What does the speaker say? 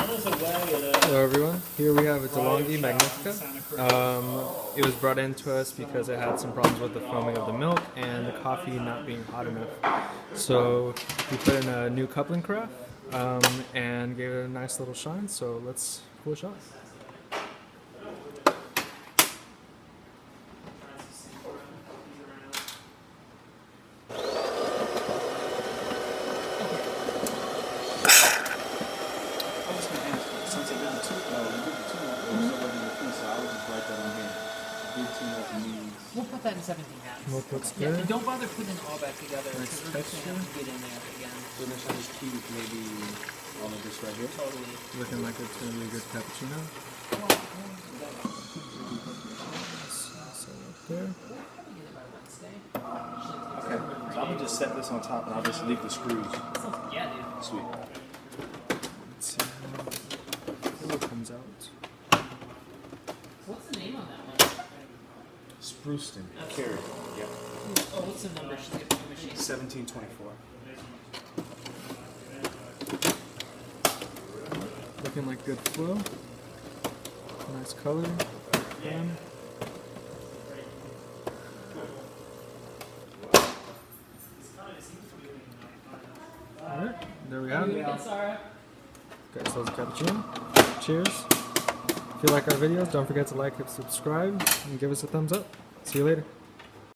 Hello everyone, here we have a DeLonghi Magnifica. It was brought in to us because it had some problems with the foaming of the milk and the coffee not being hot enough. So we put in a new coupling carafe and gave it a nice little shine, so let's pull a shot. We'll put that in 17 halves. Milk looks Yeah, good. and don't bother putting it all back together Nice because we're just texture. going to have to get in there again. So next time just keep maybe all of this right here. Totally. Looking like it's going to be a good cappuccino. So up there. Probably get it by Wednesday. Okay. So I'm gonna just set this on top and I'll just leave the screws. Yeah, dude. Sweet. Let's see how it comes out. What's the name on that one? Spruceton. Carry. Yeah. Oh, what's the number? She's got two machines. 1724. Looking like good flow. Nice color. Fun. Alright, there we have it. Okay, Sarah. Okay, so it's cappuccino. Cheers. If you like our videos, don't forget to like and subscribe and give us a thumbs up. See you later.